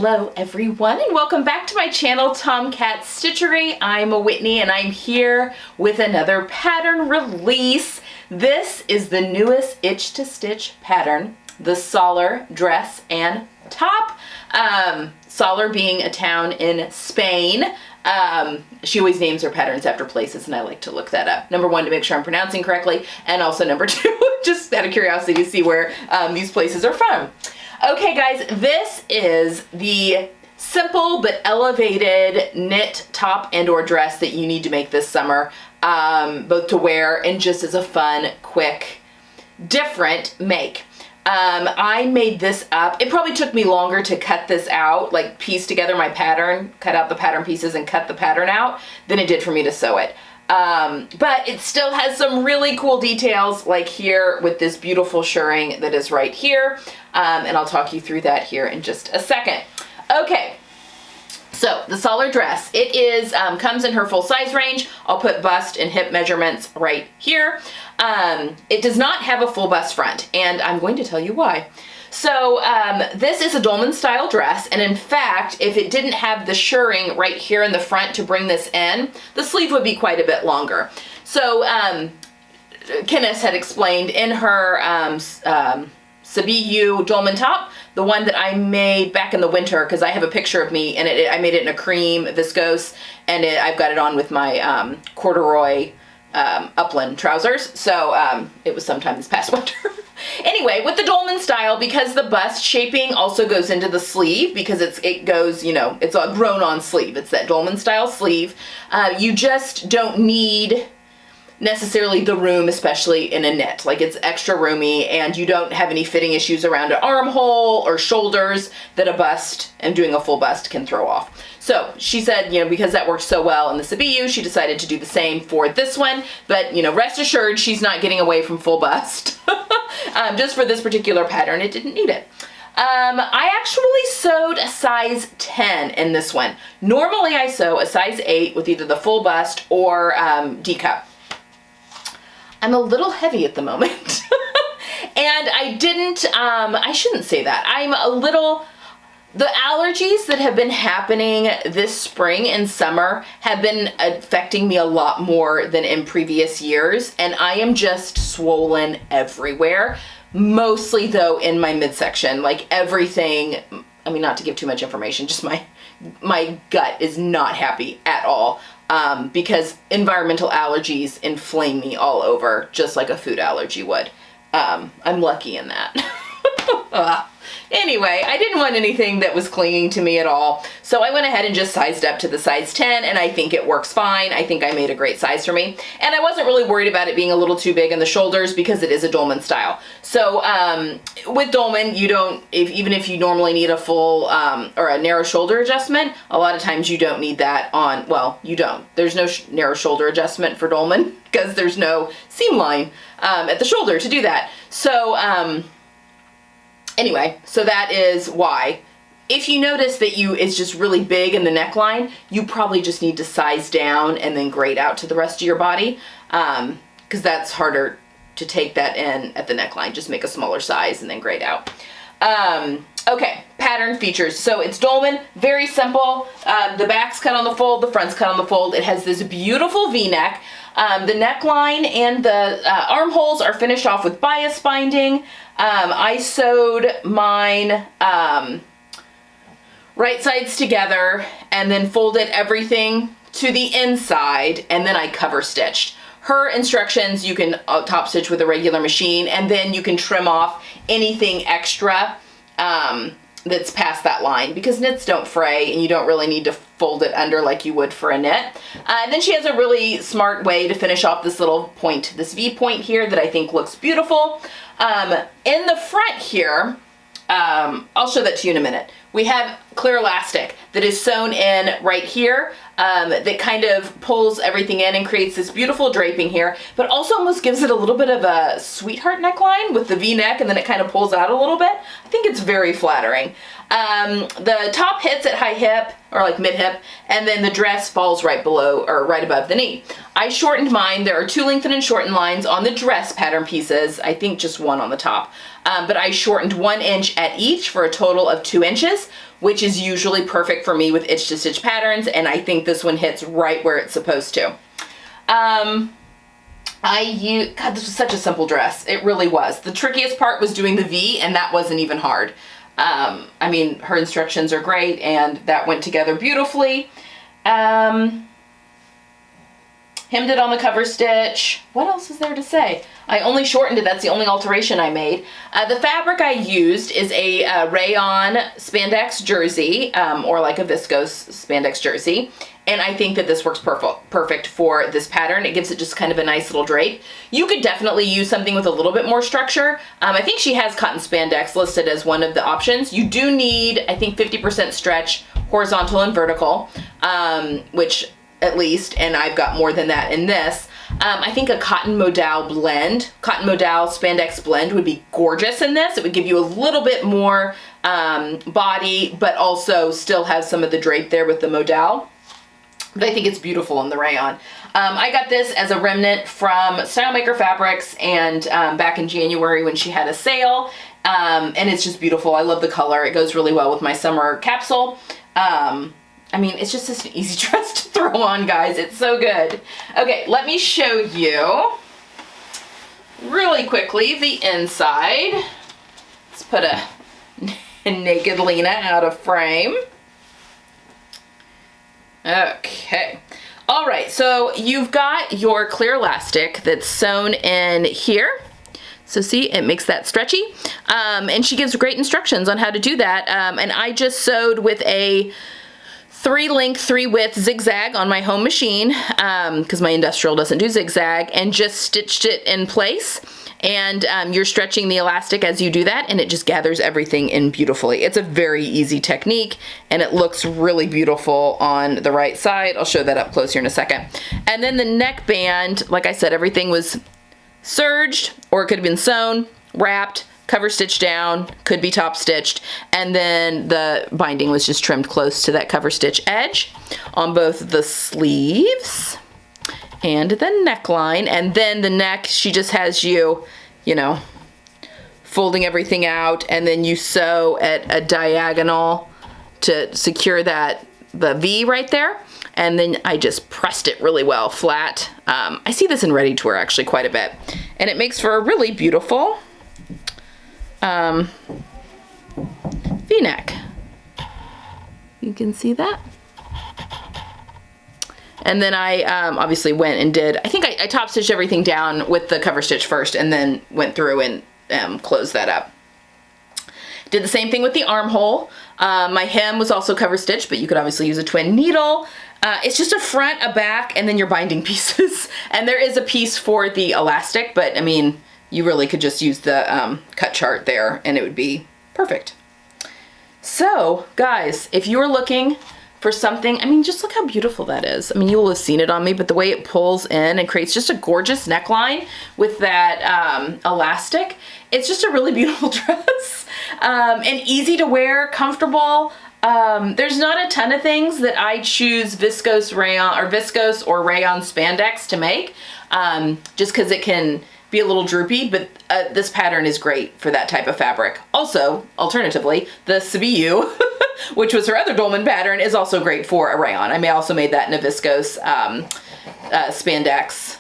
Hello everyone and welcome back to my channel, Tomcat Stitchery. I'm Whitney and I'm here with another pattern release. This is the newest Itch to Stitch pattern, the Soler dress and top. Soler being a town in Spain. She always names her patterns after places and I like to look that up. Number one, to make sure I'm pronouncing correctly, and also number two, just out of curiosity to see where these places are from. Okay guys, this is the simple but elevated knit top and or dress that you need to make this summer, both to wear and just as a fun, quick, different make. I made this up. It probably took me longer to cut this out, like piece together my pattern, cut out the pattern pieces and cut the pattern out, than it did for me to sew it. But it still has some really cool details, like here with this beautiful shirring that is right here. And I'll talk you through that here in just a second. Okay, so the Soler dress, it is comes in her full size range. I'll put bust and hip measurements right here. It does not have a full bust front, and I'm going to tell you why. So this is a dolman style dress, and in fact, if it didn't have the shirring right here in the front to bring this in, the sleeve would be quite a bit longer. So Kenneth had explained in her Sabiyu dolman top, the one that I made back in the winter, because I have a picture of me, and I made it in a cream viscose, and I've got it on with my corduroy upland trousers, so it was sometime this past winter. Anyway, with the dolman style, because the bust shaping also goes into the sleeve, because it goes, you know, it's a grown on sleeve. It's that dolman style sleeve. You just don't need necessarily the room, especially in a knit. Like, it's extra roomy, and you don't have any fitting issues around an armhole or shoulders that a bust and doing a full bust can throw off. So she said, you know, because that worked so well in the Sabiyu, she decided to do the same for this one. But, you know, rest assured, she's not getting away from full bust. Just for this particular pattern, it didn't need it. I actually sewed a size 10 in this one. Normally I sew a size 8 with either the full bust or D-cup. I'm a little heavy at the moment. And I didn't, I shouldn't say that. I'm a little, the allergies that have been happening this spring and summer have been affecting me a lot more than in previous years. And I am just swollen everywhere. Mostly though in my midsection, like everything, I mean, not to give too much information, just my gut is not happy at all. Because environmental allergies inflame me all over, just like a food allergy would. I'm lucky in that. Anyway, I didn't want anything that was clinging to me at all, so I went ahead and just sized up to the size 10, and I think it works fine. I think I made a great size for me, and I wasn't really worried about it being a little too big in the shoulders because it is a dolman style. So with dolman, you don't, even if you normally need a full or a narrow shoulder adjustment, a lot of times you don't need that on, well, you don't. There's no narrow shoulder adjustment for dolman because there's no seam line at the shoulder to do that. So anyway, so that is why. If you notice that it's just really big in the neckline, you probably just need to size down and then grade out to the rest of your body, because that's harder to take that in at the neckline. Just make a smaller size and then grade out. Okay, pattern features. So it's dolman, very simple. The back's cut on the fold, the front's cut on the fold. It has this beautiful V-neck. The neckline and the armholes are finished off with bias binding. I sewed mine right sides together and then folded everything to the inside, and then I cover stitched. Her instructions, you can top stitch with a regular machine, and then you can trim off anything extra that's past that line, because knits don't fray and you don't really need to fold it under like you would for a knit. And then she has a really smart way to finish off this little point, this V point here, that I think looks beautiful. In the front here, I'll show that to you in a minute. We have clear elastic that is sewn in right here, that kind of pulls everything in and creates this beautiful draping here, but also almost gives it a little bit of a sweetheart neckline with the V-neck, and then it kind of pulls out a little bit. I think it's very flattering. The top hits at high hip, or like mid hip, and then the dress falls right below, or right above the knee. I shortened mine. There are 2 lengthen and shorten lines on the dress pattern pieces. I think just 1 on the top. But I shortened 1 inch at each for a total of 2 inches. which is usually perfect for me with itch to stitch patterns, and I think this one hits right where it's supposed to. God, this was such a simple dress. It really was. The trickiest part was doing the V, and that wasn't even hard. I mean, her instructions are great, and that went together beautifully. Hemmed it on the cover stitch. What else is there to say? I only shortened it. That's the only alteration I made. The fabric I used is a rayon spandex jersey, or like a viscose spandex jersey. And I think that this works perfect for this pattern. It gives it just kind of a nice little drape. You could definitely use something with a little bit more structure. I think she has cotton spandex listed as one of the options. You do need, I think, 50% stretch, horizontal and vertical, which at least, and I've got more than that in this. I think a cotton modal spandex blend would be gorgeous in this. It would give you a little bit more body, but also still has some of the drape there with the modal. But I think it's beautiful in the rayon. I got this as a remnant from StyleMaker Fabrics, and back in January when she had a sale, and it's just beautiful. I love the color. It goes really well with my summer capsule. I mean, it's just an easy dress to throw on, guys. It's so good. Okay, let me show you really quickly the inside. Let's put a naked Lena out of frame. Okay. All right, so you've got your clear elastic that's sewn in here. So see, it makes that stretchy. And she gives great instructions on how to do that. And I just sewed with a 3 length, 3 width zigzag on my home machine, because my industrial doesn't do zigzag, and just stitched it in place. And you're stretching the elastic as you do that, and it just gathers everything in beautifully. It's a very easy technique, and it looks really beautiful on the right side. I'll show that up close here in a second. And then the neckband, like I said, everything was serged, or it could have been sewn, wrapped, cover stitched down, could be top stitched, and then the binding was just trimmed close to that cover stitch edge on both the sleeves and the neckline. And then the neck, she just has you, you know, folding everything out, and then you sew at a diagonal to secure that, the V right there. And then I just pressed it really well flat. I see this in ready to wear actually quite a bit, and it makes for a really beautiful V-neck. You can see that. And then I obviously went and did, I think I top stitched everything down with the cover stitch first, and then went through and closed that up. Did the same thing with the armhole. My hem was also cover stitched, but you could obviously use a twin needle. It's just a front, a back, and then your binding pieces. And there is a piece for the elastic, but I mean, you really could just use the cut chart there and it would be perfect. So guys, if you're looking for something, I mean, just look how beautiful that is. I mean, you will have seen it on me, but the way it pulls in and creates just a gorgeous neckline with that elastic, it's just a really beautiful dress. And easy to wear, comfortable. There's not a ton of things that I choose viscose or rayon spandex to make, just because it can be a little droopy, but this pattern is great for that type of fabric. Also, alternatively, the Sabiyu, which was her other dolman pattern, is also great for a rayon. I also made that in a viscose spandex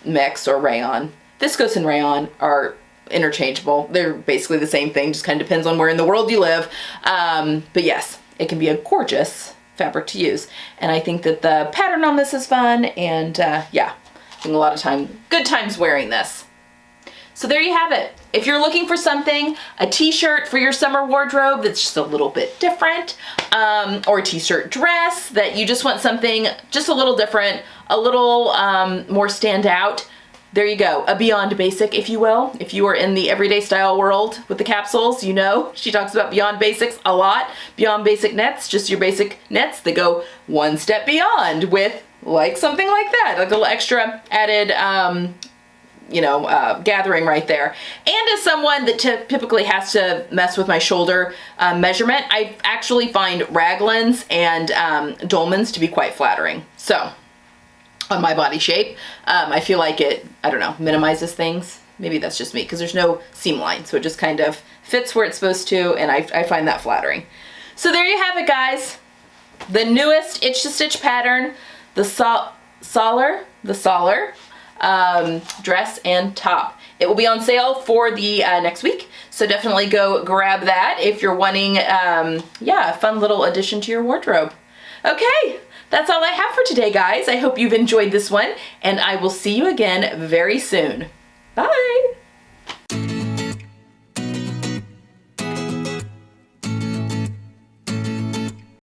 mix or rayon. Viscose and rayon are interchangeable. They're basically the same thing, just kind of depends on where in the world you live. But yes, it can be a gorgeous fabric to use. And I think that the pattern on this is fun, and yeah, having a lot of good times wearing this. So there you have it. If you're looking for something, a t-shirt for your summer wardrobe that's just a little bit different, or a t-shirt dress that you just want something just a little different, a little more stand out, there you go. A beyond basic, if you will. If you are in the everyday style world with the capsules, you know she talks about beyond basics a lot. Beyond basic knits, just your basic knits that go one step beyond with like something like that, like a little extra added gathering right there. And as someone that typically has to mess with my shoulder measurement, I actually find raglans and dolmans to be quite flattering. So on my body shape, I feel like it, I don't know, minimizes things. Maybe that's just me because there's no seam line, so it just kind of fits where it's supposed to, and I find that flattering. So there you have it, guys. The newest Itch to Stitch pattern, the Solar dress and top. It will be on sale for the next week, so definitely go grab that if you're wanting, yeah, a fun little addition to your wardrobe. Okay, that's all I have for today, guys. I hope you've enjoyed this one, and I will see you again very soon. Bye!